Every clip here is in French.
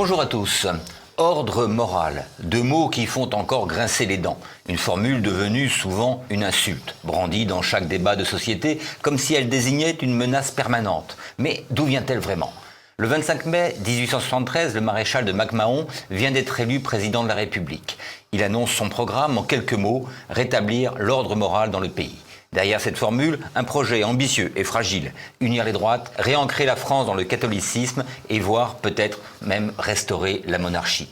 Bonjour à tous. Ordre moral, deux mots qui font encore grincer les dents. Une formule devenue souvent une insulte, brandie dans chaque débat de société comme si elle désignait une menace permanente. Mais d'où vient-elle vraiment ? Le 25 mai 1873, le maréchal de MacMahon vient d'être élu président de la République. Il annonce son programme en quelques mots, rétablir l'ordre moral dans le pays. Derrière cette formule, un projet ambitieux et fragile, unir les droites, réancrer la France dans le catholicisme et voire peut-être même restaurer la monarchie.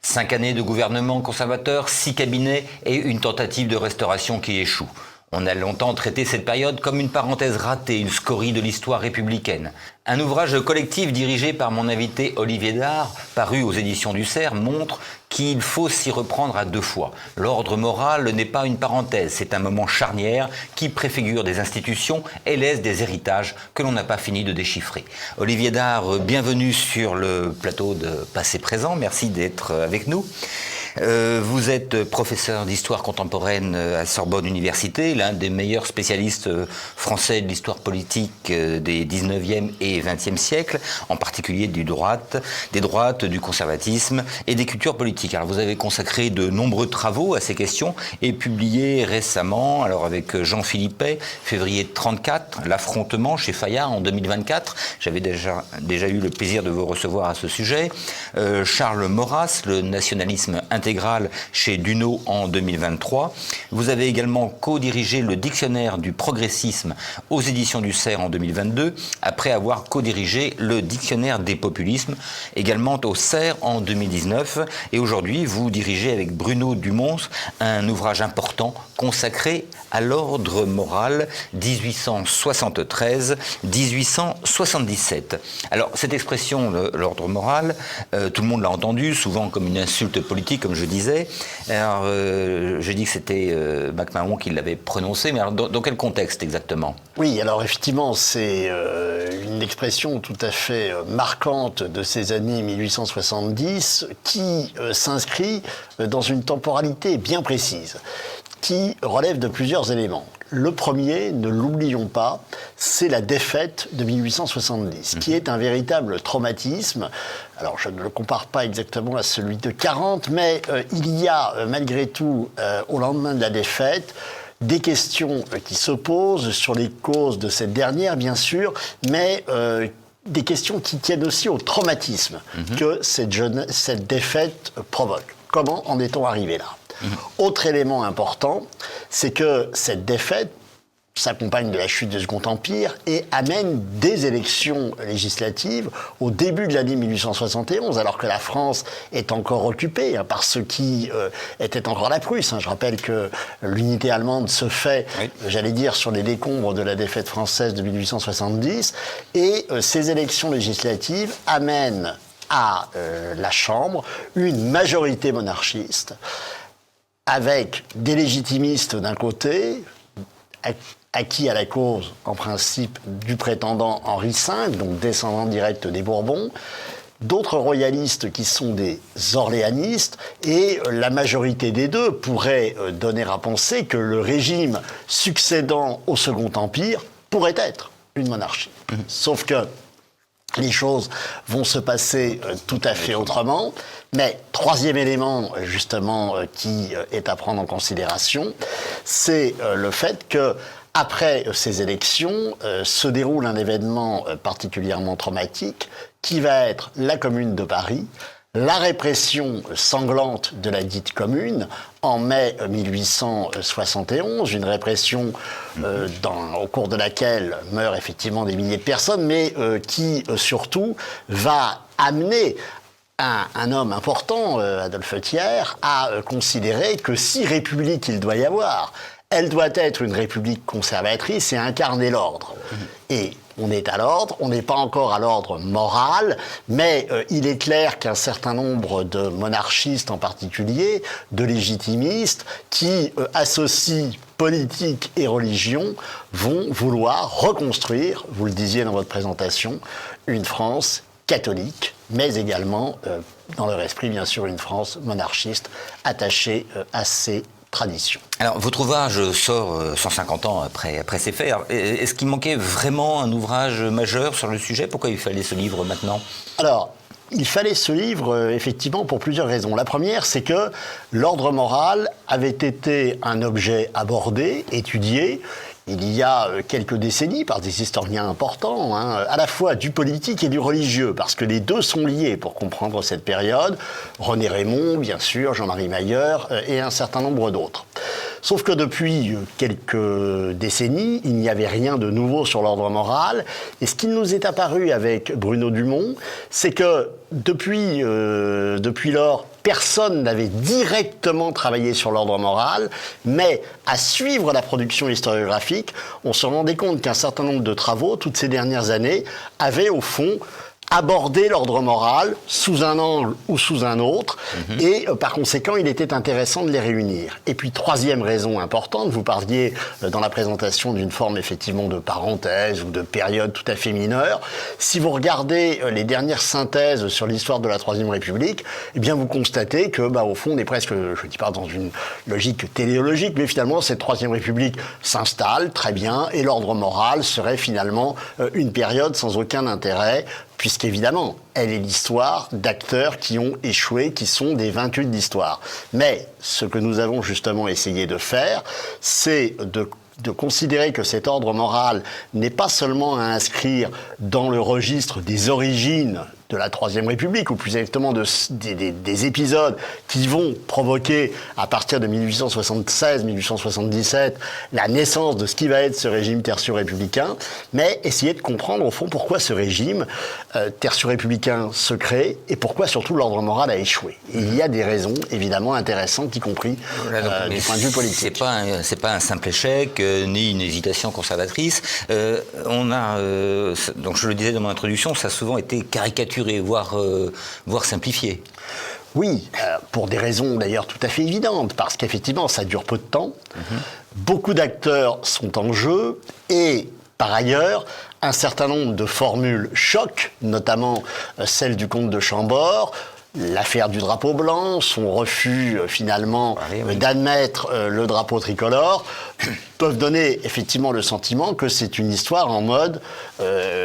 5 années de gouvernement conservateur, 6 cabinets et une tentative de restauration qui échoue. On a longtemps traité cette période comme une parenthèse ratée, une scorie de l'histoire républicaine. Un ouvrage collectif dirigé par mon invité Olivier Dares, paru aux éditions du Cerf, montre qu'il faut s'y reprendre à deux fois. L'ordre moral n'est pas une parenthèse, c'est un moment charnière qui préfigure des institutions et laisse des héritages que l'on n'a pas fini de déchiffrer. Olivier Dares, bienvenue sur le plateau de Passé Présent, merci d'être avec nous. Vous êtes professeur d'histoire contemporaine à Sorbonne Université, l'un des meilleurs spécialistes français de l'histoire politique des 19e et 20e siècles, en particulier des droites, du conservatisme et des cultures politiques. Alors vous avez consacré de nombreux travaux à ces questions et publié récemment, alors avec Jean Philippet, février 34, L'affrontement chez Fayard en 2024. J'avais déjà eu le plaisir de vous recevoir à ce sujet. Charles Maurras, le nationalisme intégrale chez Duno en 2023. Vous avez également co-dirigé le dictionnaire du progressisme aux éditions du Cerf en 2022, après avoir co-dirigé le dictionnaire des populismes, également au Cerf en 2019. Et aujourd'hui, vous dirigez avec Bruno Dumont un ouvrage important consacré à l'ordre moral 1873-1877. Alors, cette expression, l'ordre moral, tout le monde l'a entendu, souvent comme une insulte politique, comme je disais. Alors, j'ai dit que c'était MacMahon qui l'avait prononcé, mais alors, dans quel contexte exactement ? Oui, alors effectivement, c'est une expression tout à fait marquante de ces années 1870 qui s'inscrit dans une temporalité bien précise, qui relève de plusieurs éléments. Le premier, ne l'oublions pas, c'est la défaite de 1870, qui est un véritable traumatisme. Alors, je ne le compare pas exactement à celui de 40, mais il y a malgré tout, au lendemain de la défaite, des questions qui se posent sur les causes de cette dernière, bien sûr, mais des questions qui tiennent aussi au traumatisme que cette défaite provoque. Comment en est-on arrivé là ? Autre élément important, c'est que cette défaite s'accompagne de la chute du Second Empire et amène des élections législatives au début de l'année 1871, alors que la France est encore occupée par ce qui était encore la Prusse. Je rappelle que l'unité allemande se fait, j'allais dire, sur les décombres de la défaite française de 1870, et ces élections législatives amènent à la Chambre une majorité monarchiste, avec des légitimistes d'un côté, acquis à la cause, en principe, du prétendant Henri V, donc descendant direct des Bourbons, d'autres royalistes qui sont des orléanistes, et la majorité des deux pourrait donner à penser que le régime succédant au Second Empire pourrait être une monarchie. Sauf que les choses vont se passer tout à fait autrement. Mais troisième élément, justement, qui est à prendre en considération, c'est le fait que après ces élections, se déroule un événement particulièrement traumatique qui va être la Commune de Paris, la répression sanglante de la dite Commune en mai 1871, une répression au cours de laquelle meurent effectivement des milliers de personnes, mais qui surtout va amener un homme important, Adolphe Thiers, à considérer que si république il doit y avoir, elle doit être une république conservatrice et incarner l'ordre. Et on est à l'ordre, on n'est pas encore à l'ordre moral, mais il est clair qu'un certain nombre de monarchistes en particulier, de légitimistes, qui associent politique et religion, vont vouloir reconstruire, vous le disiez dans votre présentation, une France catholique, mais également, dans leur esprit, bien sûr, une France monarchiste, attachée à ses tradition. Alors, votre ouvrage sort 150 ans après ces faits. Est-ce qu'il manquait vraiment un ouvrage majeur sur le sujet ? Pourquoi il fallait ce livre maintenant ? Alors, il fallait ce livre, effectivement, pour plusieurs raisons. La première, c'est que l'ordre moral avait été un objet abordé, étudié, il y a quelques décennies par des historiens importants, à la fois du politique et du religieux, parce que les deux sont liés pour comprendre cette période. René Raymond, bien sûr, Jean-Marie Mayer et un certain nombre d'autres. Sauf que depuis quelques décennies, il n'y avait rien de nouveau sur l'ordre moral. Et ce qui nous est apparu avec Bruno Dumont, c'est que depuis lors, personne n'avait directement travaillé sur l'ordre moral, mais à suivre la production historiographique, on se rendait compte qu'un certain nombre de travaux, toutes ces dernières années, avaient au fond aborder l'ordre moral sous un angle ou sous un autre, et par conséquent, il était intéressant de les réunir. Et puis, troisième raison importante, vous parliez dans la présentation d'une forme effectivement de parenthèse ou de période tout à fait mineure. Si vous regardez les dernières synthèses sur l'histoire de la Troisième République, eh bien, vous constatez que, au fond, on est presque, je ne dis pas dans une logique téléologique, mais finalement, cette Troisième République s'installe très bien, et l'ordre moral serait finalement une période sans aucun intérêt, puisqu'évidemment, elle est l'histoire d'acteurs qui ont échoué, qui sont des vaincus de l'histoire. Mais ce que nous avons justement essayé de faire, c'est de considérer que cet ordre moral n'est pas seulement à inscrire dans le registre des origines de la Troisième République, ou plus exactement des épisodes qui vont provoquer, à partir de 1876-1877, la naissance de ce qui va être ce régime tertio-républicain, mais essayer de comprendre, au fond, pourquoi ce régime tertio-républicain se crée, et pourquoi, surtout, l'ordre moral a échoué. Et il y a des raisons, évidemment, intéressantes, y compris du point de vue politique. C'est pas un simple échec, ni une hésitation conservatrice. Donc je le disais dans mon introduction, ça a souvent été caricaturé, voire simplifié. Oui, pour des raisons d'ailleurs tout à fait évidentes, parce qu'effectivement ça dure peu de temps, beaucoup d'acteurs sont en jeu, et par ailleurs, un certain nombre de formules choquent, notamment celle du comte de Chambord, l'affaire du drapeau blanc, son refus finalement d'admettre le drapeau tricolore, peuvent donner effectivement le sentiment que c'est une histoire en mode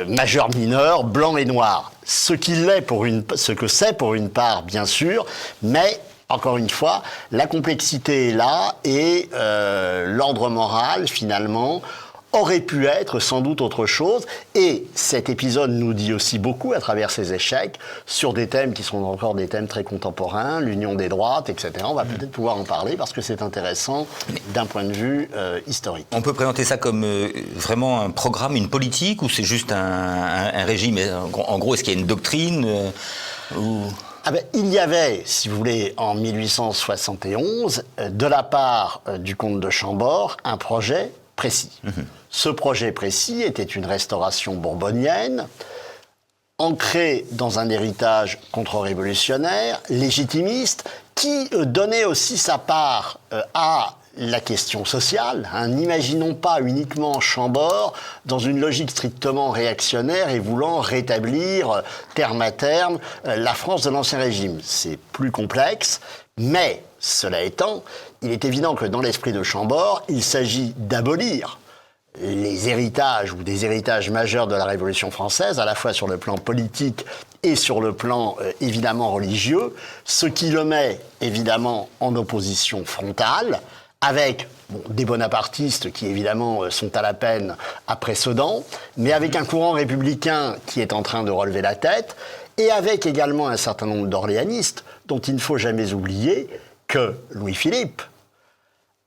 majeur-mineur, blanc et noir. Ce que c'est pour une part, bien sûr, mais encore une fois, la complexité est là, et l'ordre moral, finalement, aurait pu être sans doute autre chose. Et cet épisode nous dit aussi beaucoup, à travers ses échecs, sur des thèmes qui sont encore des thèmes très contemporains, l'union des droites, etc. On va peut-être pouvoir en parler, parce que c'est intéressant d'un point de vue historique. On peut présenter ça comme vraiment un programme, une politique, ou c'est juste un régime? En gros, est-ce qu'il y a une doctrine Il y avait, si vous voulez, en 1871, de la part du comte de Chambord, un projet précis. Ce projet précis était une restauration bourbonienne, ancrée dans un héritage contre-révolutionnaire, légitimiste, qui donnait aussi sa part à la question sociale. N'imaginons pas uniquement Chambord dans une logique strictement réactionnaire et voulant rétablir terme à terme la France de l'Ancien Régime. C'est plus complexe, mais cela étant, il est évident que dans l'esprit de Chambord, il s'agit d'abolir les héritages ou des héritages majeurs de la Révolution française, à la fois sur le plan politique et sur le plan évidemment religieux, ce qui le met évidemment en opposition frontale avec des bonapartistes qui évidemment sont à la peine après Sedan, mais avec un courant républicain qui est en train de relever la tête, et avec également un certain nombre d'orléanistes dont il ne faut jamais oublier que Louis-Philippe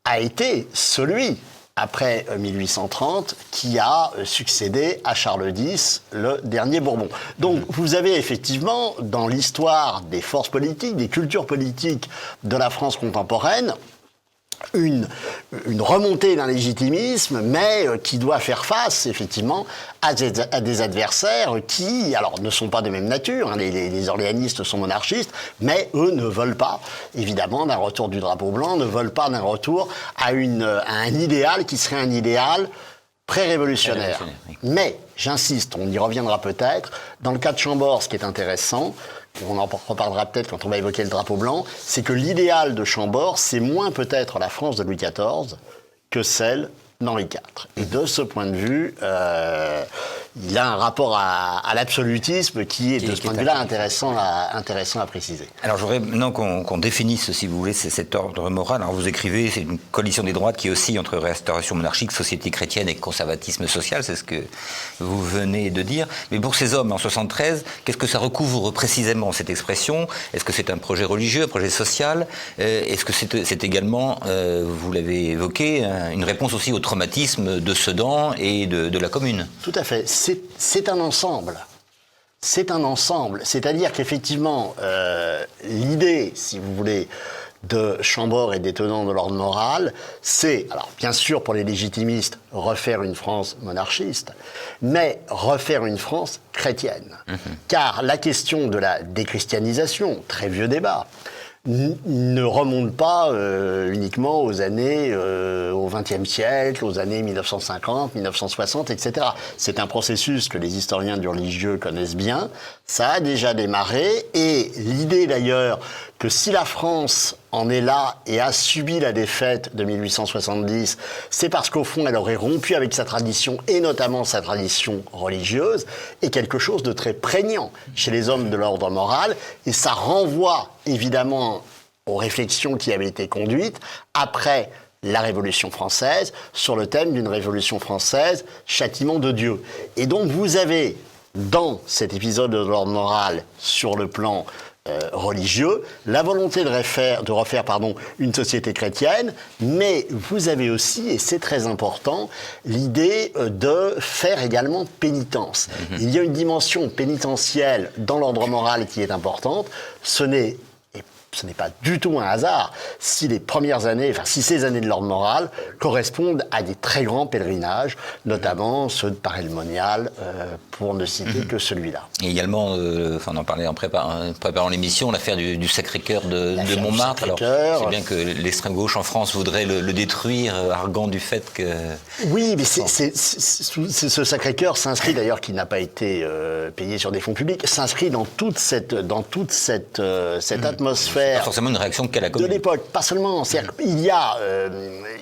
a été celui, après 1830, qui a succédé à Charles X, le dernier Bourbon. Donc vous avez effectivement, dans l'histoire des forces politiques, des cultures politiques de la France contemporaine, une remontée d'un légitimisme, mais qui doit faire face, effectivement, à des adversaires qui, alors, ne sont pas de même nature. Les orléanistes sont monarchistes, mais eux ne veulent pas, évidemment, d'un retour du drapeau blanc, ne veulent pas d'un retour à un idéal qui serait un idéal pré-révolutionnaire. Oui. Mais, j'insiste, on y reviendra peut-être, dans le cas de Chambord, ce qui est intéressant, on en reparlera peut-être quand on va évoquer le drapeau blanc, c'est que l'idéal de Chambord, c'est moins peut-être la France de Louis XIV que celle d'Henri IV. Et de ce point de vue, il a un rapport à l'absolutisme qui est, de ce point de vue-là, intéressant à préciser. Alors, je voudrais maintenant qu'on définisse, si vous voulez, cet ordre moral. Alors, vous écrivez, c'est une coalition des droites qui oscille entre restauration monarchique, société chrétienne et conservatisme social, c'est ce que vous venez de dire. Mais pour ces hommes, en 73, qu'est-ce que ça recouvre précisément, cette expression? Est-ce que c'est un projet religieux, un projet social? Est-ce que c'est également, vous l'avez évoqué, une réponse aussi au traumatisme de Sedan et de la Commune? Tout à fait. C'est un ensemble. C'est un ensemble. C'est-à-dire qu'effectivement, l'idée, si vous voulez, de Chambord et des tenants de l'ordre moral, c'est, alors bien sûr pour les légitimistes, refaire une France monarchiste, mais refaire une France chrétienne. Car la question de la déchristianisation, très vieux débat, ne remonte pas uniquement aux années, au XXe siècle, aux années 1950, 1960, etc. C'est un processus que les historiens du religieux connaissent bien. Ça a déjà démarré, et l'idée d'ailleurs que si la France en est là et a subi la défaite de 1870, c'est parce qu'au fond elle aurait rompu avec sa tradition, et notamment sa tradition religieuse, est quelque chose de très prégnant chez les hommes de l'ordre moral, et ça renvoie évidemment aux réflexions qui avaient été conduites après la Révolution française, sur le thème d'une Révolution française, châtiment de Dieu. Et donc vous avez, dans cet épisode de l'ordre moral, sur le plan religieux, la volonté de refaire une société chrétienne, mais vous avez aussi, et c'est très important, l'idée de faire également pénitence. Il y a une dimension pénitentielle dans l'ordre moral qui est importante. Ce n'est pas du tout un hasard si si ces années de l'ordre moral correspondent à des très grands pèlerinages, notamment ceux de Paray-le-Monial, pour ne citer que celui-là. Et également, on en parlait en préparant l'émission, l'affaire du Sacré-Cœur de Montmartre. Alors, c'est bien que l'extrême gauche en France voudrait le détruire, arguant du fait que... Oui, mais ce Sacré-Cœur s'inscrit d'ailleurs, qui n'a pas été payé sur des fonds publics, s'inscrit dans toute cette atmosphère. Pas forcément une réaction qu'à la Commune. De l'époque, pas seulement. Il y a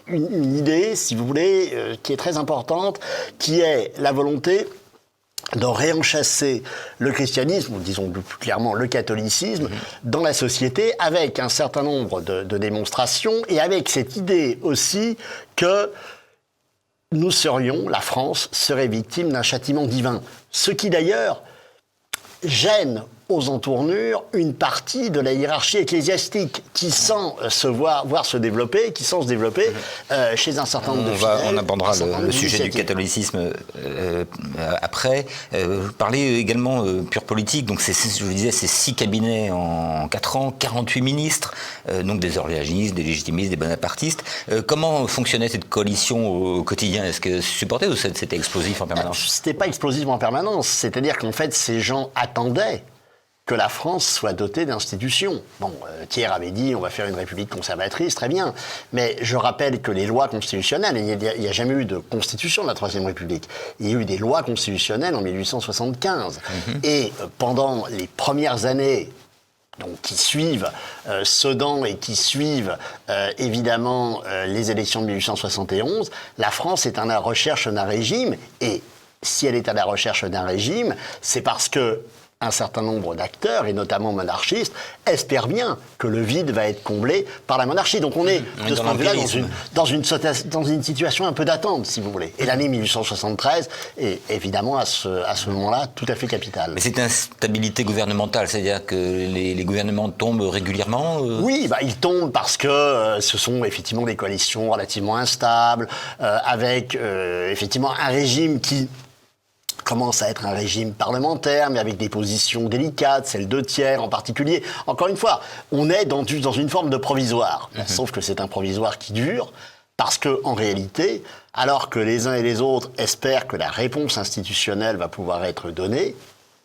une idée, si vous voulez, qui est très importante, qui est la volonté de réenchasser le christianisme, ou disons plus clairement le catholicisme, dans la société, avec un certain nombre de démonstrations, et avec cette idée aussi que la France serait victime d'un châtiment divin. Ce qui d'ailleurs gêne aux entournures une partie de la hiérarchie ecclésiastique qui sent voir se développer chez un certain nombre de fidèles. On abordera le sujet du catholicisme après. Vous parlez également pure politique, donc je vous disais, c'est 6 cabinets en 4 ans, 48 ministres, donc des orléanistes, des légitimistes, des bonapartistes. Comment fonctionnait cette coalition au quotidien? Est-ce que c'est supporté ou c'était explosif en permanence? C'était pas explosif en permanence, c'est-à-dire qu'en fait ces gens attendaient que la France soit dotée d'institutions. Bon, Thiers avait dit on va faire une république conservatrice, très bien. Mais je rappelle que les lois constitutionnelles, il n'y a jamais eu de constitution de la Troisième République. Il y a eu des lois constitutionnelles en 1875. Et pendant les premières années qui suivent Sedan et qui suivent évidemment les élections de 1871, la France est à la recherche d'un régime. Et si elle est à la recherche d'un régime, c'est parce que un certain nombre d'acteurs, et notamment monarchistes, espèrent bien que le vide va être comblé par la monarchie. Donc on est, de ce point de vue-là, dans une situation un peu d'attente, si vous voulez. Et l'année 1873 est évidemment, à ce moment-là, tout à fait capitale. Mais c'est une instabilité gouvernementale, c'est-à-dire que les gouvernements tombent régulièrement Oui, ils tombent parce que ce sont effectivement des coalitions relativement instables, avec effectivement un régime qui commence à être un régime parlementaire, mais avec des positions délicates, celle de Thiers en particulier. Encore une fois, on est dans une forme de provisoire. Sauf que c'est un provisoire qui dure, parce que en réalité, alors que les uns et les autres espèrent que la réponse institutionnelle va pouvoir être donnée,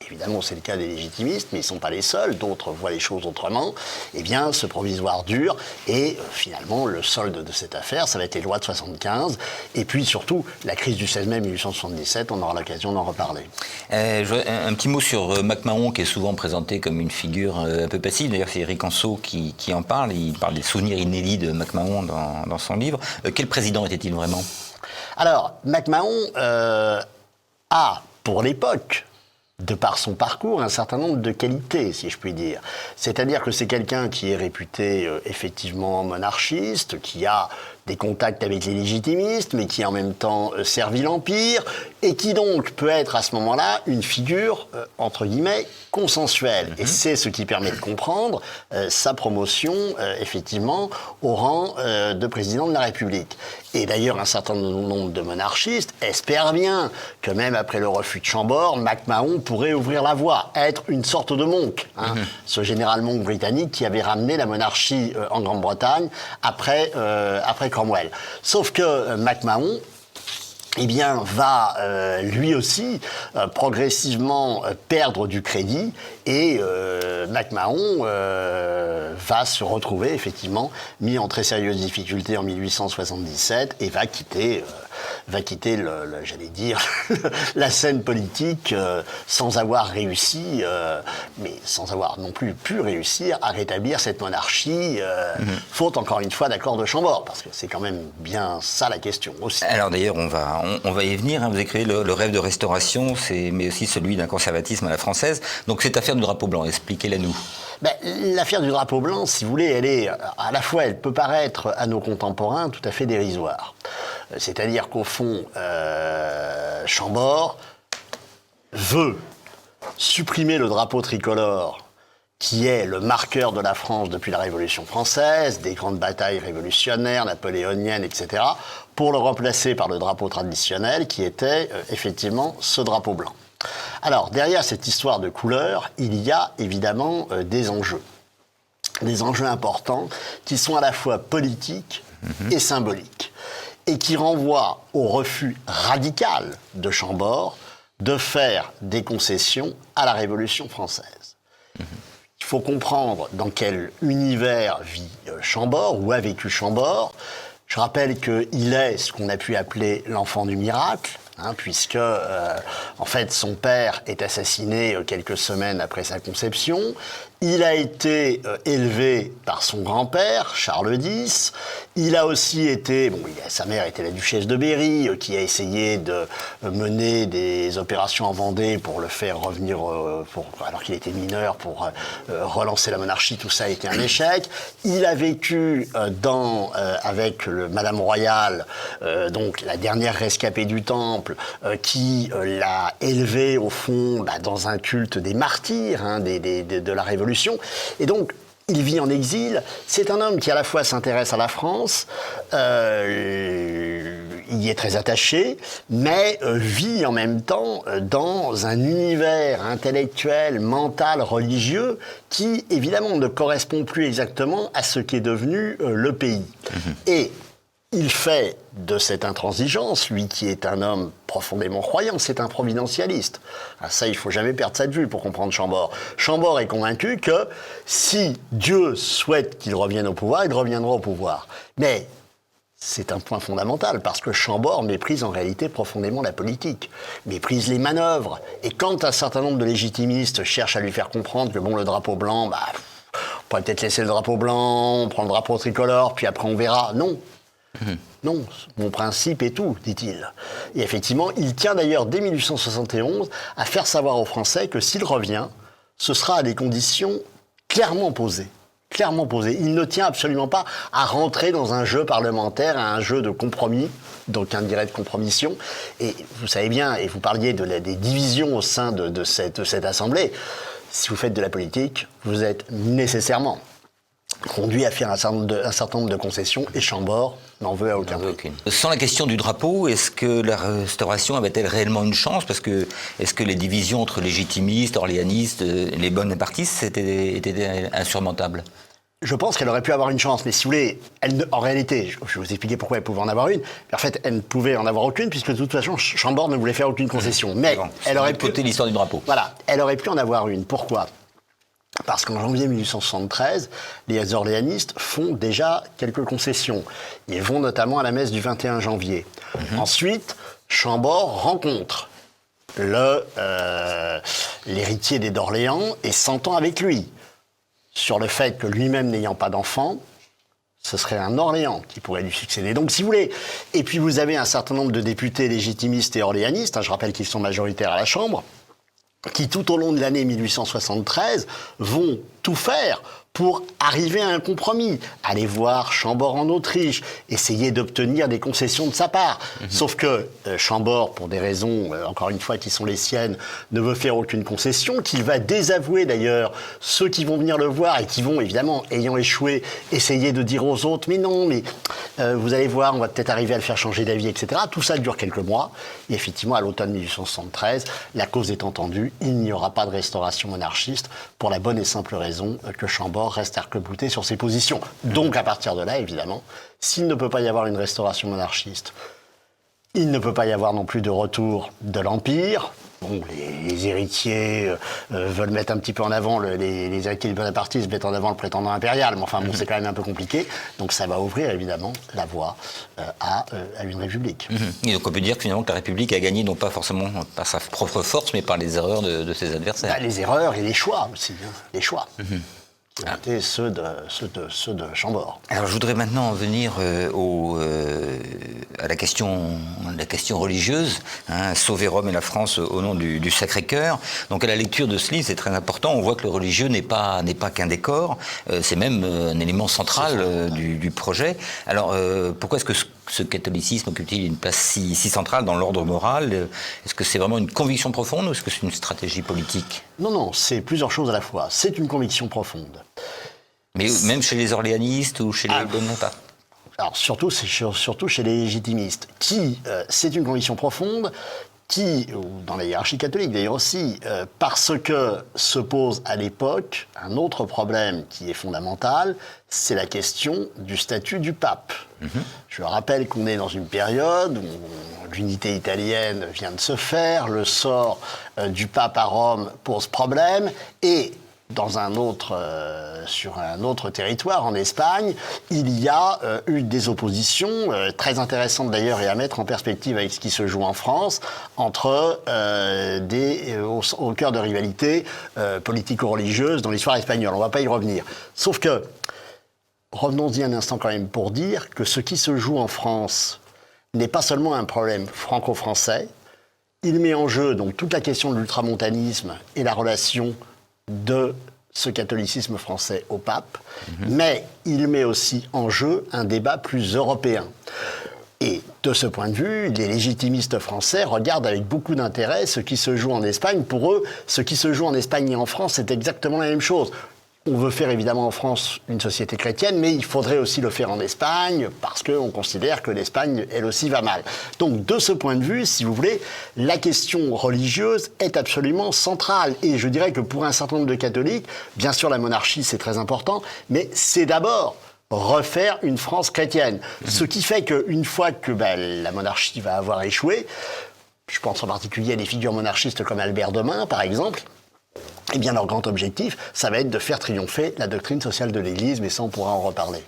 évidemment c'est le cas des légitimistes, mais ils ne sont pas les seuls, d'autres voient les choses autrement, eh bien ce provisoire dure, et finalement le solde de cette affaire, ça va être les lois de 75, et puis surtout la crise du 16 mai 1877, on aura l'occasion d'en reparler. Un petit mot sur MacMahon, qui est souvent présenté comme une figure un peu passive, d'ailleurs c'est Eric Anceau qui en parle, il parle des souvenirs inédits de MacMahon dans son livre. Quel président était-il vraiment ? Alors, MacMahon a pour l'époque, de par son parcours, un certain nombre de qualités, si je puis dire. C'est-à-dire que c'est quelqu'un qui est réputé effectivement monarchiste, qui a des contacts avec les légitimistes, mais qui en même temps servi l'Empire, et qui donc peut être à ce moment-là une figure, entre guillemets, consensuelle. Et c'est ce qui permet de comprendre sa promotion, effectivement, au rang de président de la République. Et d'ailleurs, un certain nombre de monarchistes espèrent bien que même après le refus de Chambord, MacMahon pourrait ouvrir la voie, être une sorte de monk, ce général monk britannique qui avait ramené la monarchie en Grande-Bretagne après Cromwell. Sauf que MacMahon, eh bien, va lui aussi progressivement perdre du crédit et MacMahon va se retrouver effectivement mis en très sérieuses difficultés en 1877 et va quitter j'allais dire, la scène politique sans avoir réussi, mais sans avoir non plus pu réussir à rétablir cette monarchie, faute encore une fois d'accord de Chambord, parce que c'est quand même bien ça la question aussi. Alors d'ailleurs, on va y venir. Vous écrivez le rêve de restauration, mais aussi celui d'un conservatisme à la française. Donc cette affaire du drapeau blanc, expliquez-la-nous. L'affaire du drapeau blanc, si vous voulez, à la fois, elle peut paraître à nos contemporains tout à fait dérisoire. C'est-à-dire qu'au fond, Chambord veut supprimer le drapeau tricolore, qui est le marqueur de la France depuis la Révolution française, des grandes batailles révolutionnaires, napoléoniennes, etc., pour le remplacer par le drapeau traditionnel, qui était effectivement ce drapeau blanc. Alors, derrière cette histoire de couleurs, il y a évidemment des enjeux importants qui sont à la fois politiques et symboliques, et qui renvoient au refus radical de Chambord de faire des concessions à la Révolution française. Il faut comprendre dans quel univers vit Chambord, ou a vécu Chambord. Je rappelle qu'il est ce qu'on a pu appeler l'enfant du miracle, puisque en fait son père est assassiné quelques semaines après sa conception. Il a été élevé par son grand-père, Charles X. Il a aussi été... sa mère était la duchesse de Berry, qui a essayé de mener des opérations en Vendée pour le faire revenir, alors qu'il était mineur, pour relancer la monarchie. Tout ça a été un échec. Il a vécu avec Madame Royale, donc la dernière rescapée du Temple, qui l'a élevé, au fond, dans un culte des martyrs de la Révolution. Et donc, il vit en exil. C'est un homme qui, à la fois, s'intéresse à la France, il y est très attaché, mais vit en même temps dans un univers intellectuel, mental, religieux, qui, évidemment, ne correspond plus exactement à ce qu'est devenu le pays. Et il fait de cette intransigeance, lui qui est un homme profondément croyant, c'est un providentialiste. Ça, il faut jamais perdre ça de vue pour comprendre Chambord. Chambord est convaincu que si Dieu souhaite qu'il revienne au pouvoir, il reviendra au pouvoir. Mais c'est un point fondamental, parce que Chambord méprise en réalité profondément la politique, méprise les manœuvres. Et quand un certain nombre de légitimistes cherchent à lui faire comprendre que le drapeau blanc, on pourrait peut-être laisser le drapeau blanc, on prend le drapeau tricolore, puis après on verra. Non. Non, mon principe est tout, dit-il. Et effectivement, il tient d'ailleurs dès 1871 à faire savoir aux Français que s'il revient, ce sera à des conditions clairement posées. Clairement posées. Il ne tient absolument pas à rentrer dans un jeu parlementaire, à un jeu de compromis, donc indirect de compromission. Et vous savez bien, et vous parliez des divisions au sein de cette Assemblée, si vous faites de la politique, vous êtes nécessairement conduit à faire un certain nombre de concessions, et Chambord n'en veut à aucun prix. Sans la question du drapeau, est-ce que la Restauration avait-elle réellement une chance ? Parce que est-ce que les divisions entre légitimistes, orléanistes, les bonapartistes étaient insurmontables ? Je pense qu'elle aurait pu avoir une chance, mais si vous voulez, en réalité, je vais vous expliquer pourquoi elle pouvait en avoir une, mais en fait, elle ne pouvait en avoir aucune, puisque de toute façon, Chambord ne voulait faire aucune concession. Mais elle aurait pu... l'histoire du drapeau. Voilà, elle aurait pu en avoir une. Pourquoi ? Parce qu'en janvier 1873, les orléanistes font déjà quelques concessions. Ils vont notamment à la messe du 21 janvier. Ensuite, Chambord rencontre l'héritier des d'Orléans et s'entend avec lui sur le fait que lui-même n'ayant pas d'enfant, ce serait un Orléans qui pourrait lui succéder. Donc, si vous voulez, et puis vous avez un certain nombre de députés légitimistes et orléanistes, je rappelle qu'ils sont majoritaires à la Chambre, qui tout au long de l'année 1873 vont tout faire pour arriver à un compromis, aller voir Chambord en Autriche, essayer d'obtenir des concessions de sa part. Sauf que Chambord, pour des raisons, encore une fois, qui sont les siennes, ne veut faire aucune concession, qu'il va désavouer d'ailleurs ceux qui vont venir le voir et qui vont, évidemment, ayant échoué, essayer de dire aux autres « mais non, mais vous allez voir, on va peut-être arriver à le faire changer d'avis, etc. » Tout ça dure quelques mois. Et effectivement, à l'automne 1873, la cause est entendue, il n'y aura pas de restauration monarchiste pour la bonne et simple raison que Chambord reste arc-bouté sur ses positions. Donc, à partir de là, évidemment, s'il ne peut pas y avoir une restauration monarchiste, il ne peut pas y avoir non plus de retour de l'Empire. Bon, les héritiers veulent mettre un petit peu en avant, les héritiers du bonapartisme mettent en avant le prétendant impérial, mais enfin, bon, c'est quand même un peu compliqué. Donc, ça va ouvrir, évidemment, la voie à une république. Et donc, on peut dire que finalement, que la République a gagné, non pas forcément par sa propre force, mais par les erreurs de ses adversaires. Les erreurs et les choix aussi, les choix. Qui ont été ceux de Chambord. Alors je voudrais maintenant en venir à la question religieuse, sauver Rome et la France au nom du Sacré-Cœur. Donc à la lecture de ce livre, c'est très important, on voit que le religieux n'est pas qu'un décor, c'est même un élément central du projet. Alors pourquoi est-ce que ce catholicisme occupe-t-il une place si centrale dans l'ordre moral? Est-ce que c'est vraiment une conviction profonde ou est-ce que c'est une stratégie politique? Non, c'est plusieurs choses à la fois. C'est une conviction profonde. Mais même chez les orléanistes ou chez les bonapartistes? Alors surtout chez les légitimistes. C'est une conviction profonde ou dans la hiérarchie catholique d'ailleurs aussi, parce que se pose à l'époque un autre problème qui est fondamental, c'est la question du statut du pape. Je rappelle qu'on est dans une période où l'unité italienne vient de se faire, le sort du pape à Rome pose problème, et sur un autre territoire, en Espagne, il y a eu des oppositions très intéressantes d'ailleurs et à mettre en perspective avec ce qui se joue en France, entre au cœur de rivalités politico-religieuses dans l'histoire espagnole. On ne va pas y revenir. Sauf que, revenons-y un instant quand même pour dire que ce qui se joue en France n'est pas seulement un problème franco-français, il met en jeu donc toute la question de l'ultramontanisme et la relation de ce catholicisme français au pape, mais il met aussi en jeu un débat plus européen. Et de ce point de vue, les légitimistes français regardent avec beaucoup d'intérêt ce qui se joue en Espagne. Pour eux, ce qui se joue en Espagne et en France, c'est exactement la même chose. On veut faire évidemment en France une société chrétienne, mais il faudrait aussi le faire en Espagne, parce qu'on considère que l'Espagne, elle aussi, va mal. Donc, de ce point de vue, si vous voulez, la question religieuse est absolument centrale. Et je dirais que pour un certain nombre de catholiques, bien sûr, la monarchie, c'est très important, mais c'est d'abord refaire une France chrétienne. Ce qui fait qu'une fois que la monarchie va avoir échoué, je pense en particulier à des figures monarchistes comme Albert Demain, par exemple, eh bien, leur grand objectif, ça va être de faire triompher la doctrine sociale de l'Église, mais ça, on pourra en reparler.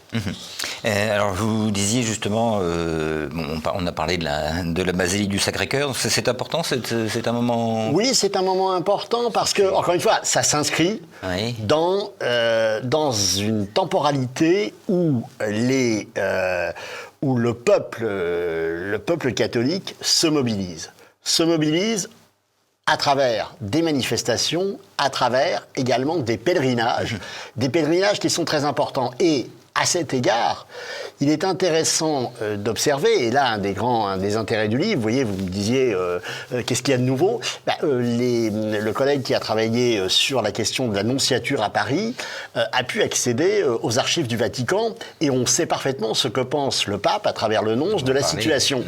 Alors, vous disiez justement, on a parlé de la basilique du Sacré-Cœur, c'est important, c'est un moment... Oui, c'est un moment important parce que, encore une fois, ça s'inscrit dans une temporalité où le peuple catholique se mobilise à travers des manifestations, à travers également des pèlerinages qui sont très importants. Et à cet égard, il est intéressant d'observer, et là un des intérêts du livre, vous voyez, vous me disiez qu'est-ce qu'il y a de nouveau, le collègue qui a travaillé sur la question de la nonciature à Paris a pu accéder aux archives du Vatican, et on sait parfaitement ce que pense le pape à travers le nonce de la situation.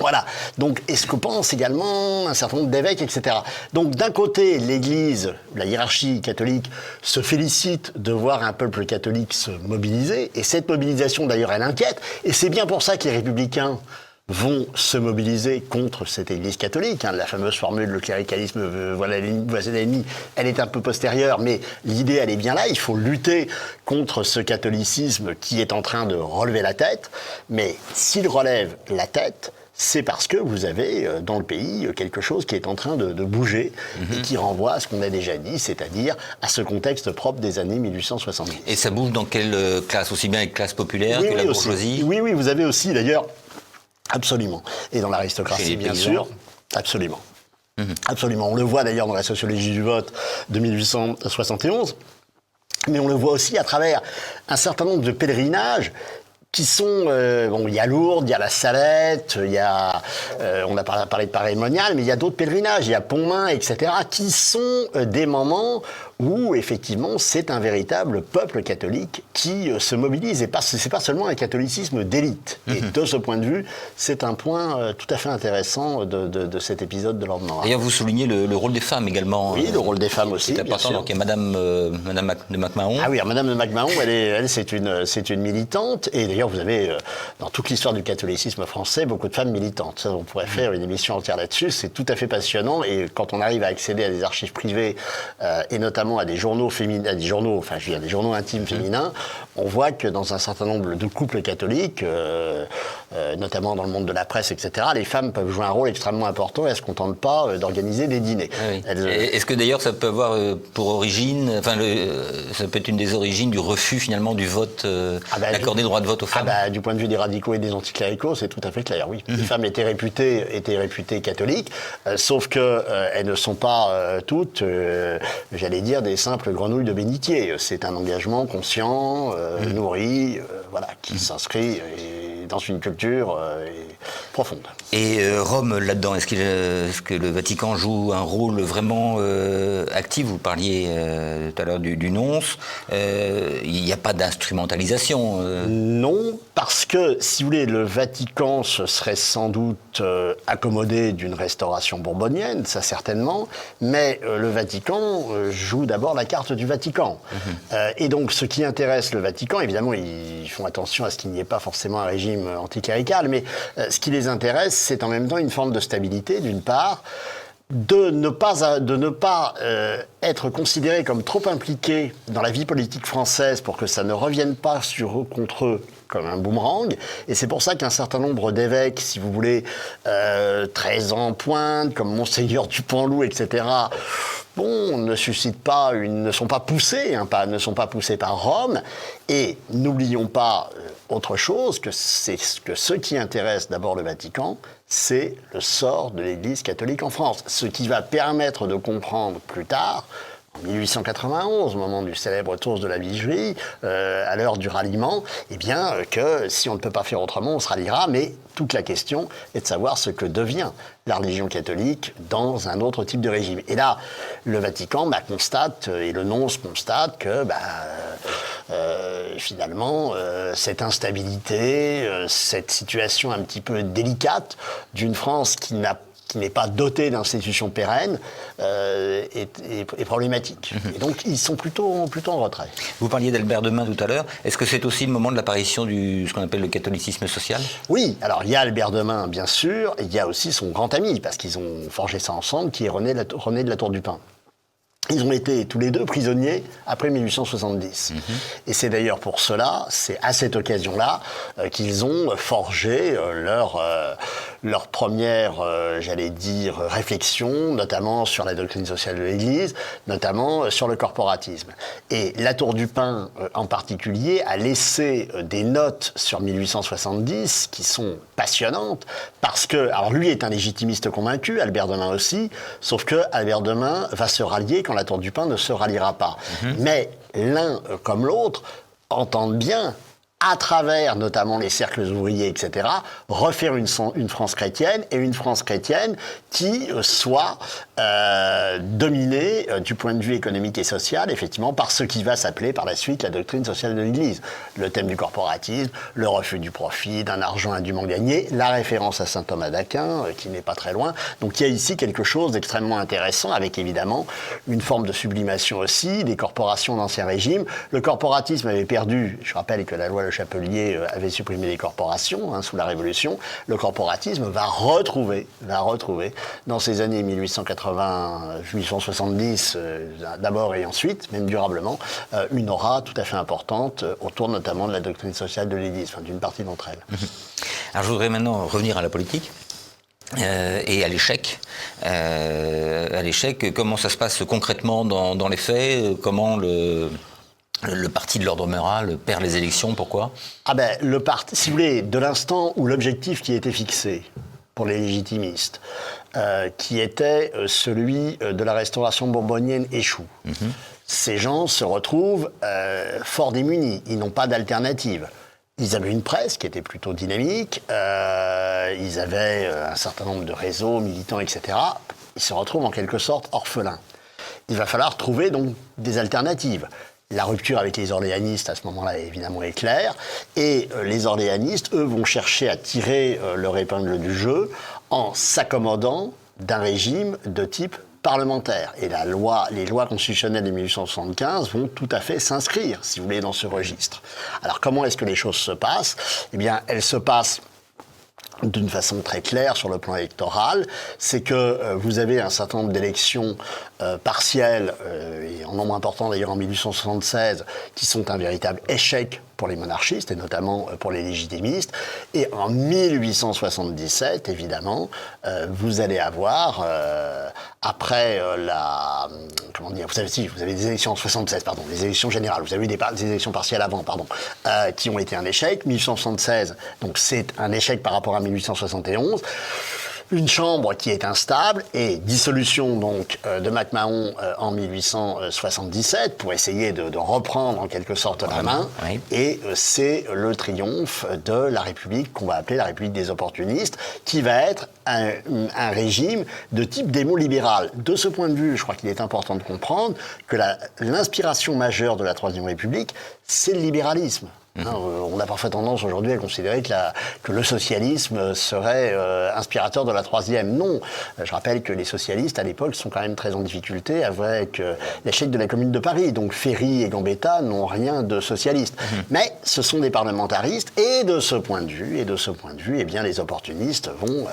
Voilà. Donc, et ce que pense également un certain nombre d'évêques, etc. Donc, d'un côté, l'Église, la hiérarchie catholique, se félicite de voir un peuple catholique se mobiliser. Et cette mobilisation, d'ailleurs, elle inquiète. Et c'est bien pour ça que les républicains vont se mobiliser contre cette Église catholique. La fameuse formule, le cléricalisme, voilà l'ennemi, elle est un peu postérieure, mais l'idée, elle est bien là. Il faut lutter contre ce catholicisme qui est en train de relever la tête. Mais s'il relève la tête, c'est parce que vous avez dans le pays quelque chose qui est en train de bouger et qui renvoie à ce qu'on a déjà dit, c'est-à-dire à ce contexte propre des années 1870. Et ça bouge dans quelle classe? Aussi bien les classes populaires que la bourgeoisie? Oui, vous avez aussi d'ailleurs, absolument. Et dans l'aristocratie, bien sûr, absolument. Absolument. On le voit d'ailleurs dans la sociologie du vote de 1871, mais on le voit aussi à travers un certain nombre de pèlerinages qui sont, il y a Lourdes, il y a la Salette, il y a, on a parlé de Paray-Monial, mais il y a d'autres pèlerinages, il y a Pontmain, etc., qui sont des moments où, effectivement, c'est un véritable peuple catholique qui se mobilise. Et c'est pas seulement un catholicisme d'élite. Et de ce point de vue, c'est un point tout à fait intéressant de cet épisode de l'Ordre moral. D'ailleurs, vous soulignez le rôle des femmes également. Oui, le rôle des femmes aussi, c'est important. Donc, il y a Madame de MacMahon. Ah oui, Madame de MacMahon, elle c'est une militante. Et d'ailleurs, vous avez, dans toute l'histoire du catholicisme français, beaucoup de femmes militantes. Ça, on pourrait faire une émission entière là-dessus. C'est tout à fait passionnant. Et quand on arrive à accéder à des archives privées, et notamment à des journaux féminins, à des journaux intimes féminins, on voit que dans un certain nombre de couples catholiques, notamment dans le monde de la presse, etc., les femmes peuvent jouer un rôle extrêmement important et elles ne se contentent pas d'organiser des dîners. Ah oui. Est-ce que d'ailleurs ça peut avoir pour origine, ça peut être une des origines du refus finalement du vote, d'accorder le droit de vote aux femmes? Du point de vue des radicaux et des anticléricaux, c'est tout à fait clair, oui. Les femmes étaient réputées catholiques, sauf qu'elles ne sont pas toutes, j'allais dire, des simples grenouilles de bénitier. C'est un engagement conscient, nourri, qui s'inscrit dans une culture profonde. Et Rome, là-dedans, est-ce que le Vatican joue un rôle vraiment actif? Vous parliez tout à l'heure du nonce. Il n'y a pas d'instrumentalisation Non, parce que, si vous voulez, le Vatican se serait sans doute accommodé d'une restauration bourbonienne, ça certainement, mais le Vatican joue d'abord la carte du Vatican. Et donc, ce qui intéresse le Vatican, évidemment, ils font attention à ce qu'il n'y ait pas forcément un régime anticlérical, mais ce qui les intéresse, c'est en même temps une forme de stabilité, d'une part, de ne pas être considéré comme trop impliqué dans la vie politique française pour que ça ne revienne pas contre eux comme un boomerang. Et c'est pour ça qu'un certain nombre d'évêques, si vous voulez, très en pointe, comme Monseigneur Dupanloup, etc., ne sont pas poussés, ne sont pas poussés par Rome. Et n'oublions pas autre chose, que ce qui intéresse d'abord le Vatican, c'est le sort de l'Église catholique en France. Ce qui va permettre de comprendre plus tard, en 1891, au moment du célèbre tour de la Vigerie, à l'heure du ralliement, que si on ne peut pas faire autrement, on se ralliera, mais toute la question est de savoir ce que devient la religion catholique dans un autre type de régime. Et là, le Vatican constate, et le nonce constate que finalement, cette instabilité, cette situation un petit peu délicate d'une France qui n'est pas dotée d'institutions pérennes est problématique. Et donc, ils sont plutôt en retrait. Vous parliez d'Albert de Mun tout à l'heure. Est-ce que c'est aussi le moment de l'apparition ce qu'on appelle le catholicisme social? Oui, alors il y a Albert de Mun, bien sûr, et il y a aussi son grand ami, parce qu'ils ont forgé ça ensemble, qui est René de la Tour du Pin. Ils ont été tous les deux prisonniers après 1870. Et c'est d'ailleurs pour cela, c'est à cette occasion-là, qu'ils ont forgé leur première, réflexion, notamment sur la doctrine sociale de l'Église, notamment sur le corporatisme. Et la Tour du Pin, en particulier, a laissé des notes sur 1870 qui sont passionnantes, parce que, alors lui est un légitimiste convaincu, Albert de Mun aussi, sauf que Albert de Mun va se rallier quand la Tour du Pin ne se ralliera pas. Mais l'un comme l'autre entendent bien, à travers notamment les cercles ouvriers, etc., refaire une France chrétienne, et une France chrétienne qui soit dominée du point de vue économique et social, effectivement, par ce qui va s'appeler par la suite la doctrine sociale de l'Église. Le thème du corporatisme, le refus du profit, d'un argent indûment gagné, la référence à saint Thomas d'Aquin, qui n'est pas très loin. Donc il y a ici quelque chose d'extrêmement intéressant, avec évidemment une forme de sublimation aussi des corporations d'Ancien Régime. Le corporatisme avait perdu, je rappelle que la loi Le Chapelier avait supprimé les corporations sous la Révolution. Le corporatisme va retrouver dans ces années 1870 d'abord et ensuite, même durablement, une aura tout à fait importante autour notamment de la doctrine sociale de l'Église, d'une partie d'entre elles. Alors je voudrais maintenant revenir à la politique. et à l'échec. Comment ça se passe concrètement dans les faits? Comment le parti de l'ordre moral perd les élections? Pourquoi? Le parti, si vous voulez, de l'instant où l'objectif qui était fixé pour les légitimistes, qui était celui de la restauration bourbonienne échoue, ces gens se retrouvent fort démunis. Ils n'ont pas d'alternative. Ils avaient une presse qui était plutôt dynamique, ils avaient un certain nombre de réseaux militants, etc. Ils se retrouvent en quelque sorte orphelins. Il va falloir trouver donc des alternatives. La rupture avec les orléanistes à ce moment-là évidemment est claire, et les orléanistes, eux, vont chercher à tirer leur épingle du jeu en s'accommodant d'un régime de type parlementaire. Et les lois constitutionnelles de 1875 vont tout à fait s'inscrire, si vous voulez, dans ce registre. Alors comment est-ce que les choses se passent? Eh bien, elles se passent d'une façon très claire sur le plan électoral, c'est que vous avez un certain nombre d'élections partielles, et en nombre important d'ailleurs en 1876, qui sont un véritable échec pour les monarchistes, et notamment pour les légitimistes. Et en 1877, évidemment, vous allez avoir, après comment dire, vous avez des élections en 76, pardon, des élections générales, vous avez eu des élections partielles avant, pardon, qui ont été un échec. 1876, donc c'est un échec par rapport à 1871. Une chambre qui est instable et dissolution donc de MacMahon en 1877 pour essayer de reprendre en quelque sorte la main. Oui. Et c'est le triomphe de la République qu'on va appeler la République des opportunistes, qui va être un régime de type démo-libéral. De ce point de vue, je crois qu'il est important de comprendre que l'inspiration majeure de la Troisième République, c'est le libéralisme. On a parfois tendance aujourd'hui à considérer que le socialisme serait inspirateur de la troisième. Non. Je rappelle que les socialistes, à l'époque, sont quand même très en difficulté avec l'échec de la Commune de Paris. Donc Ferry et Gambetta n'ont rien de socialiste. Mais ce sont des parlementaristes, et de ce point de vue, eh bien, les opportunistes vont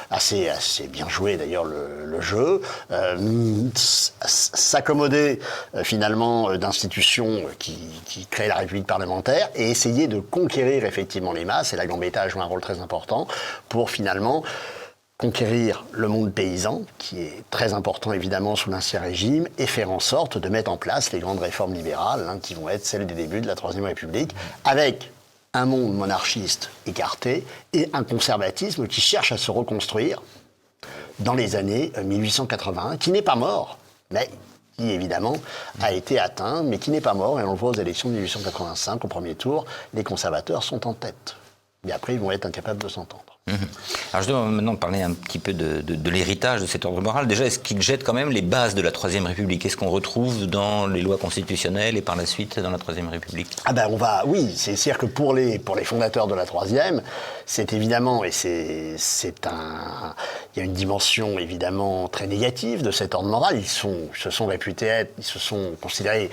assez bien jouer d'ailleurs le jeu, s'accommoder finalement d'institutions qui créent la République parlementaire, et essayer de conquérir effectivement les masses. Et la Gambetta a joué un rôle très important pour finalement conquérir le monde paysan, qui est très important évidemment sous l'Ancien Régime, et faire en sorte de mettre en place les grandes réformes libérales, qui vont être celles des débuts de la Troisième République, avec un monde monarchiste écarté et un conservatisme qui cherche à se reconstruire dans les années 1881, qui n'est pas mort, mais qui évidemment a été atteint, mais qui n'est pas mort, et on le voit aux élections de 1885, au premier tour, les conservateurs sont en tête. Mais après, ils vont être incapables de s'entendre. Alors je dois maintenant parler un petit peu de l'héritage de cet ordre moral. Déjà, est-ce qu'il jette quand même les bases de la Troisième République? Est-ce qu'on retrouve dans les lois constitutionnelles et par la suite dans la Troisième République? Oui, c'est-à-dire que pour les fondateurs de la Troisième, c'est évidemment, et il y a une dimension évidemment très négative de cet ordre moral. Ils se sont considérés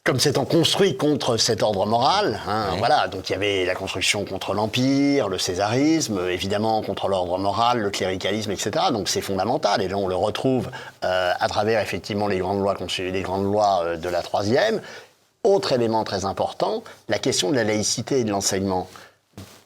comme s'étant construit contre cet ordre moral, oui. Voilà. Donc il y avait la construction contre l'Empire, le césarisme, évidemment contre l'ordre moral, le cléricalisme, etc. Donc c'est fondamental, et là on le retrouve à travers effectivement les grandes lois de la Troisième. Autre élément très important, la question de la laïcité et de l'enseignement.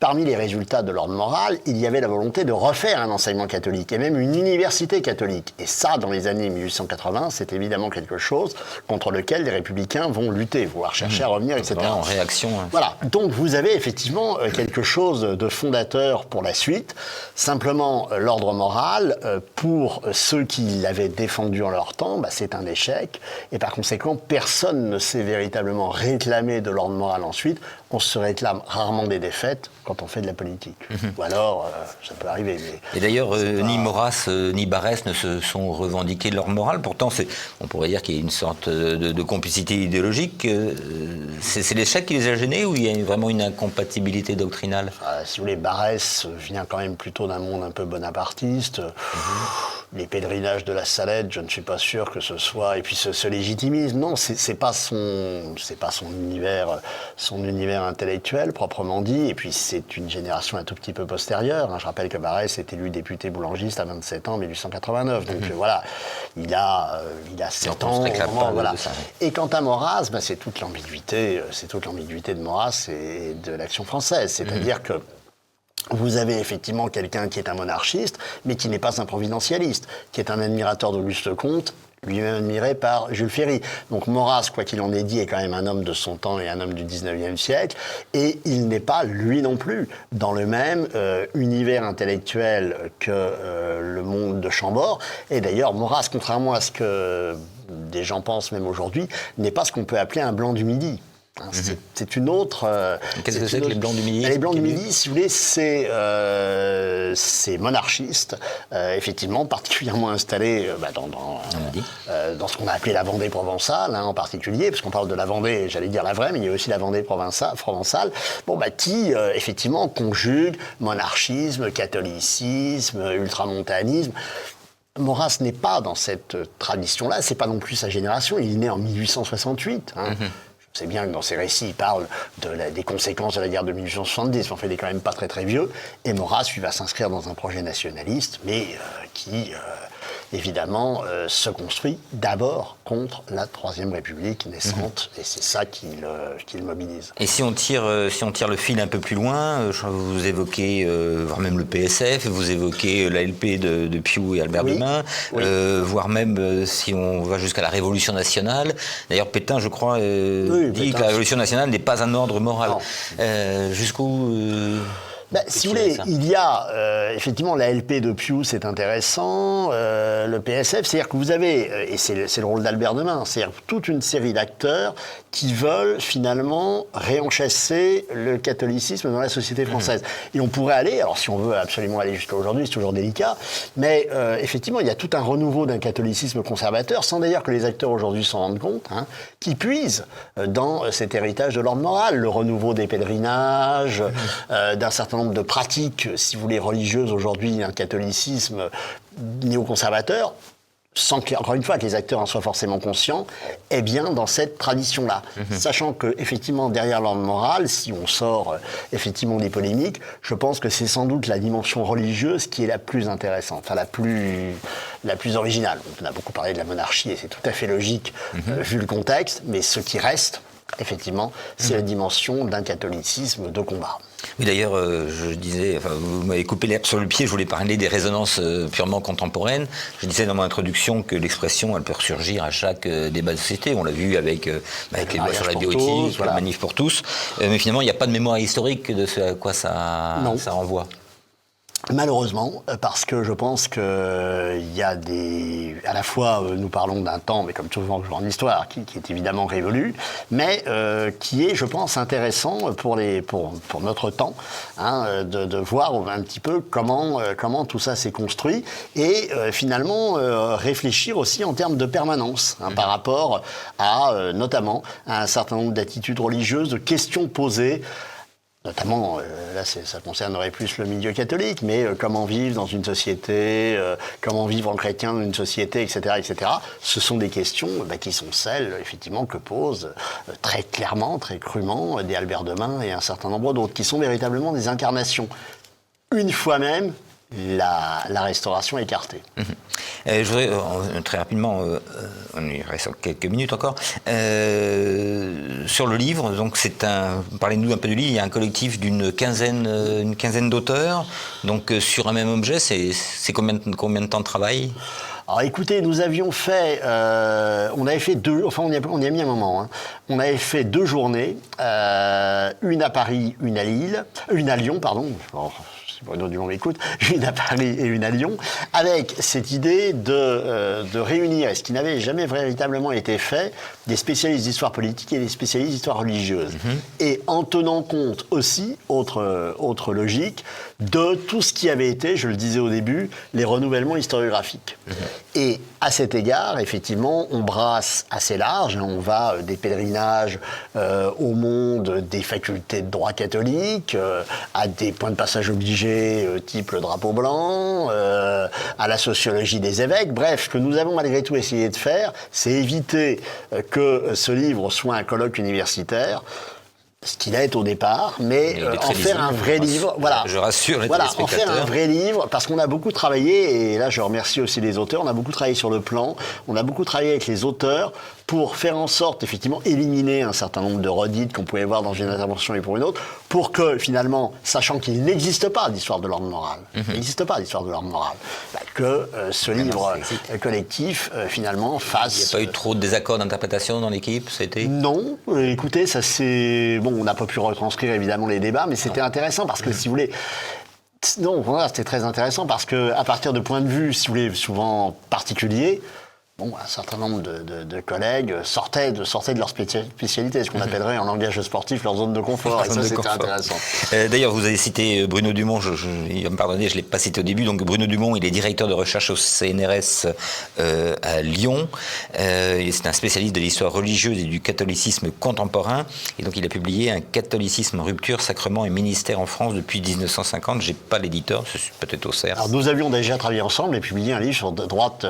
Parmi les résultats de l'ordre moral, il y avait la volonté de refaire un enseignement catholique, et même une université catholique. Et ça, dans les années 1880, c'est évidemment quelque chose contre lequel les républicains vont lutter, voire chercher à revenir, etc. En réaction. Voilà. Donc vous avez effectivement quelque chose de fondateur pour la suite. Simplement, l'ordre moral, pour ceux qui l'avaient défendu en leur temps, c'est un échec. Et par conséquent, personne ne s'est véritablement réclamé de l'ordre moral ensuite. On se réclame rarement des défaites quand on fait de la politique. Ou alors, ça peut arriver. Mais et d'ailleurs, ni Maurras ni Barrès ne se sont revendiqués de leur morale. Pourtant, on pourrait dire qu'il y a une sorte de complicité idéologique. C'est l'échec qui les a gênés, ou il y a vraiment une incompatibilité doctrinale? Si vous voulez, Barrès vient quand même plutôt d'un monde un peu bonapartiste. Les pèlerinages de la Salette, je ne suis pas sûr que ce soit... Et puis ce légitimisme, non, c'est pas son univers intellectuel proprement dit. Et puis c'est une génération un tout petit peu postérieure. Je rappelle que Barrès est élu député boulangiste à 27 ans en 1889. Donc voilà, il a 7 ans. Voilà. Et quant à Maurras, c'est toute l'ambiguïté de Maurras et de l'Action française. C'est-à-dire que Vous avez effectivement quelqu'un qui est un monarchiste, mais qui n'est pas un providentialiste, qui est un admirateur d'Auguste Comte, lui-même admiré par Jules Ferry. Donc Maurras, quoi qu'il en ait dit, est quand même un homme de son temps et un homme du 19e siècle, et il n'est pas, lui non plus, dans le même univers intellectuel que le monde de Chambord. Et d'ailleurs, Maurras, contrairement à ce que des gens pensent même aujourd'hui, n'est pas ce qu'on peut appeler un blanc du Midi. C'est une autre... Qu'est-ce que c'est que les Blancs du Midi? Les Blancs du Midi, si vous voulez, c'est monarchistes, effectivement, particulièrement installés dans ce qu'on a appelé la Vendée provençale, en particulier, parce qu'on parle de la Vendée, j'allais dire la vraie, mais il y a aussi la Vendée provençale, qui, effectivement, conjugue monarchisme, catholicisme, ultramontanisme. Maurras n'est pas dans cette tradition-là, c'est pas non plus sa génération, il est né en 1868, Je sais bien que dans ses récits, il parle des conséquences de la guerre de 1870, mais en fait, il est quand même pas très très vieux. Et Maurras, lui, va s'inscrire dans un projet nationaliste, mais qui, évidemment, se construit d'abord contre la Troisième République naissante, et c'est ça qui le mobilise. Et si on tire le fil un peu plus loin, vous évoquez, voire même le PSF, vous évoquez l'ALP de Piou et Albert Demain, voire même si on va jusqu'à la Révolution nationale. D'ailleurs, Pétain, je crois, dit que la Révolution nationale n'est pas un ordre moral. Jusqu'où si vous voulez, il y a effectivement la LP de Piou, c'est intéressant, le PSF, c'est-à-dire que vous avez, et c'est le rôle d'Albert Demain, c'est-à-dire toute une série d'acteurs qui veulent finalement réenchasser le catholicisme dans la société française. Et on pourrait aller, alors si on veut absolument aller jusqu'à aujourd'hui, c'est toujours délicat, mais effectivement, il y a tout un renouveau d'un catholicisme conservateur, sans d'ailleurs que les acteurs aujourd'hui s'en rendent compte, qui puisent dans cet héritage de l'ordre moral, le renouveau des pèlerinages, d'un certain nombre de pratiques, si vous voulez, religieuses aujourd'hui, un catholicisme néoconservateur, sans que, encore une fois, que les acteurs en soient forcément conscients, est bien dans cette tradition-là. Sachant que, effectivement, derrière l'ordre moral, si on sort effectivement des polémiques, je pense que c'est sans doute la dimension religieuse qui est la plus intéressante, enfin la plus originale. On a beaucoup parlé de la monarchie et c'est tout à fait logique vu le contexte, mais ce qui reste, effectivement, c'est la dimension d'un catholicisme de combat. Oui, d'ailleurs, je disais, vous m'avez coupé l'herbe sur le pied, je voulais parler des résonances purement contemporaines. Je disais dans mon introduction que l'expression, elle peut ressurgir à chaque débat de société. On l'a vu avec les lois sur la bioéthique, la manif pour tous. Mais finalement, il n'y a pas de mémoire historique de ce à quoi ça renvoie. Malheureusement, parce que je pense qu'il y a à la fois, nous parlons d'un temps, mais comme souvent en histoire, qui est évidemment révolu, mais qui est, je pense, intéressant pour notre temps, de voir un petit peu comment tout ça s'est construit, et finalement réfléchir aussi en termes de permanence, par rapport à, notamment, à un certain nombre d'attitudes religieuses, de questions posées, notamment, là ça concernerait plus le milieu catholique, mais comment vivre dans une société, comment vivre en chrétien dans une société, etc., etc. Ce sont des questions qui sont celles, effectivement, que posent très clairement, très crûment, des Albert Demain et un certain nombre d'autres, qui sont véritablement des incarnations. Une fois même, la restauration écartée. Je voudrais très rapidement, on y reste quelques minutes encore, sur le livre. Donc parlez-nous un peu du livre. Il y a un collectif d'une quinzaine d'auteurs. Donc sur un même objet, c'est combien de temps de travail? Alors écoutez, nous avions fait, on avait fait on y a mis un moment. On avait fait 2 journées, une à Paris, une à Lyon, pardon. Bruno Dumont m'écoute, une à Paris et une à Lyon, avec cette idée de réunir, et ce qui n'avait jamais véritablement été fait, des spécialistes d'histoire politique et des spécialistes d'histoire religieuse. Et en tenant compte aussi, autre logique, de tout ce qui avait été, je le disais au début, les renouvellements historiographiques. Et à cet égard, effectivement, on brasse assez large, on va des pèlerinages au monde des facultés de droit catholique, à des points de passage obligés type le drapeau blanc, à la sociologie des évêques. Bref, ce que nous avons malgré tout essayé de faire, c'est éviter que ce livre soit un colloque universitaire. ce qu'il est au départ, mais en faire un vrai livre. Voilà. Je rassure les en téléspectateurs. faire un vrai livre, parce qu'on a beaucoup travaillé, et là je remercie aussi les auteurs, on a beaucoup travaillé sur le plan, on a beaucoup travaillé avec les auteurs pour faire en sorte, effectivement, éliminer un certain nombre de redites qu'on pouvait voir dans une intervention et pour une autre, pour que, finalement, sachant qu'il n'existe pas d'histoire de l'ordre moral, il n'existe pas d'histoire de l'ordre moral, que ce livre collectif, finalement, fasse... Il n'y a pas eu trop de désaccords d'interprétation dans l'équipe, c'était... Non, écoutez, ça c'est... Bon, on n'a pas pu retranscrire, évidemment, les débats, mais c'était intéressant, parce que, si vous voulez... Non, voilà, c'était très intéressant, parce que à partir de points de vue, si vous voulez, souvent particuliers, bon, un certain nombre de collègues sortaient de leur spécialité, ce qu'on appellerait en langage sportif leur zone de confort, et ça c'était intéressant. D'ailleurs, vous avez cité Bruno Dumont, il va me pardonner, je ne l'ai pas cité au début, donc Bruno Dumont, il est directeur de recherche au CNRS à Lyon, c'est un spécialiste de l'histoire religieuse et du catholicisme contemporain, et donc il a publié un catholicisme, rupture, sacrement et ministère en France depuis 1950, je n'ai pas l'éditeur, c'est peut-être au CERF. Alors nous avions déjà travaillé ensemble et publié un livre sur droite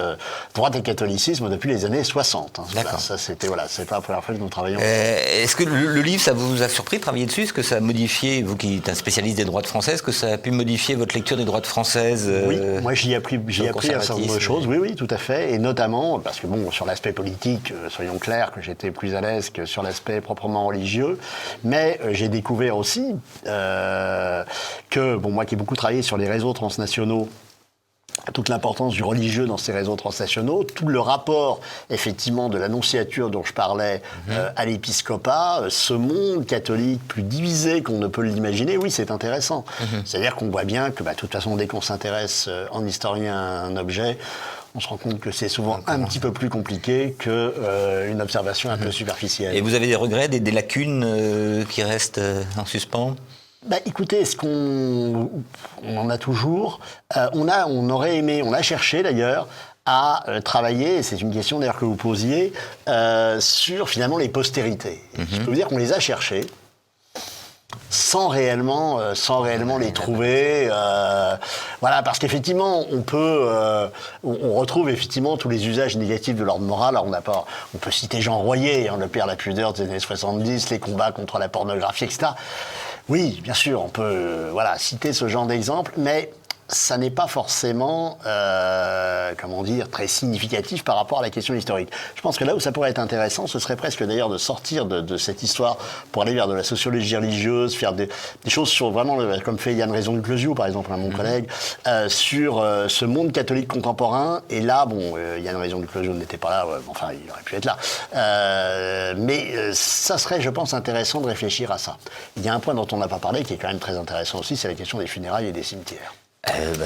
et catholicisme depuis les années 60. D'accord. Ça, c'était, voilà, c'est pas la première fois que nous travaillons. Est-ce que le livre, ça vous a surpris de travailler dessus? Est-ce que ça a modifié, vous qui êtes un spécialiste des droites françaises, que ça a pu modifier votre lecture des droites françaises? Oui, moi j'y ai appris un certain nombre de choses, oui, tout à fait, et notamment, parce que bon, sur l'aspect politique, soyons clairs, que j'étais plus à l'aise que sur l'aspect proprement religieux, mais j'ai découvert aussi que, bon, moi qui ai beaucoup travaillé sur les réseaux transnationaux, toute l'importance du religieux dans ces réseaux transnationaux, tout le rapport, effectivement, de l'annonciature dont je parlais à l'épiscopat, ce monde catholique plus divisé qu'on ne peut l'imaginer, oui, c'est intéressant. C'est-à-dire qu'on voit bien que, de toute façon, dès qu'on s'intéresse en historien à un objet, on se rend compte que c'est souvent un petit peu plus compliqué qu'une observation un peu superficielle. Et vous avez des regrets, des lacunes qui restent en suspens? Écoutez, on en a toujours. On aurait aimé, on a cherché d'ailleurs, à travailler, et c'est une question d'ailleurs que vous posiez, sur finalement les postérités. Je peux vous dire qu'on les a cherchées, sans réellement les trouver. Voilà, parce qu'effectivement, on retrouve effectivement tous les usages négatifs de l'ordre moral. Alors on peut citer Jean Royer, le père la pudeur des années 70, les combats contre la pornographie, etc. Oui, bien sûr, on peut citer ce genre d'exemple, mais ça n'est pas forcément, très significatif par rapport à la question historique. Je pense que là où ça pourrait être intéressant, ce serait presque d'ailleurs de sortir de cette histoire pour aller vers de la sociologie religieuse, faire des choses sur vraiment, comme fait Yann Raison de Closio, par exemple, mon collègue, sur ce monde catholique contemporain. Et là, Yann Raison de Closio n'était pas là, enfin, il aurait pu être là. Mais ça serait, je pense, intéressant de réfléchir à ça. Il y a un point dont on n'a pas parlé, qui est quand même très intéressant aussi, c'est la question des funérailles et des cimetières.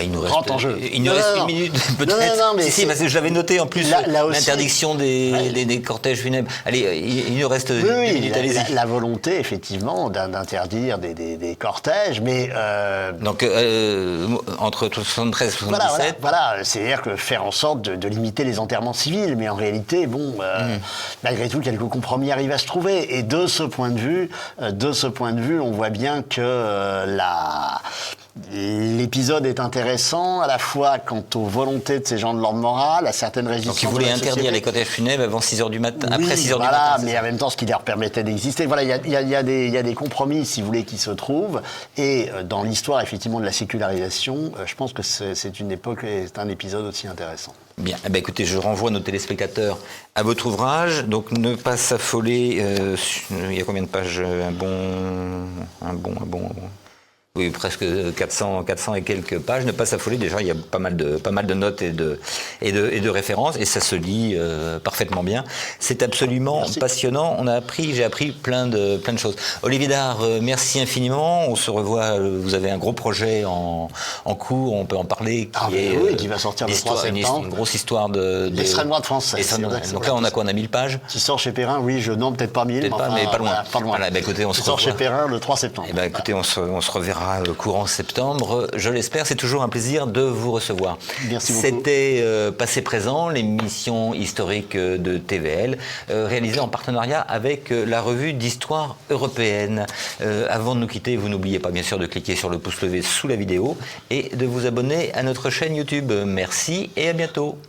Il nous reste, grand enjeu. Il nous reste une minute, peut-être. Non, mais si, parce que je l'avais noté en plus, là aussi, l'interdiction des cortèges funèbres. Allez, il nous reste une minute, allez-y. La volonté, effectivement, d'interdire des cortèges, mais... Donc, entre 73 et 77... Voilà, c'est-à-dire que faire en sorte de limiter les enterrements civils, mais en réalité, malgré tout, quelques compromis arrivent à se trouver. Et de ce point de vue, on voit bien que l'épisode est intéressant à la fois quant aux volontés de ces gens de l'ordre moral, à certaines résistances. Donc ils voulaient interdire les cortèges funèbres avant 6h du matin, après 6h du matin. Voilà, mais en même temps, ce qui leur permettait d'exister. Voilà, il y a des compromis, si vous voulez, qui se trouvent. Et dans l'histoire, effectivement, de la sécularisation, je pense que c'est une époque et c'est un épisode aussi intéressant. Bien, écoutez, je renvoie nos téléspectateurs à votre ouvrage. Donc, ne pas s'affoler. Il y a combien de pages? Oui, presque 400 et quelques pages. Ne pas s'affoler. Déjà, il y a pas mal de notes et de références, et ça se lit parfaitement bien. C'est absolument passionnant. J'ai appris plein de choses. Olivier Dard, merci infiniment. On se revoit. Vous avez un gros projet en cours. On peut en parler. Qui va sortir le 3 septembre. Une grosse histoire de l'extrême droite française. Donc là, on a quoi? On a 1000 pages. Qui sort chez Perrin. Oui, non, peut-être pas 1000. Mais pas loin. Pas loin. Voilà, écoutez, on se sort chez Perrin le 3 septembre. Écoutez, on se reverra courant septembre, je l'espère. C'est toujours un plaisir de vous recevoir. Merci beaucoup. C'était Passé Présent, l'émission historique de TVL, réalisée en partenariat avec la revue d'histoire européenne. Avant de nous quitter, vous n'oubliez pas bien sûr de cliquer sur le pouce levé sous la vidéo et de vous abonner à notre chaîne YouTube. Merci et à bientôt.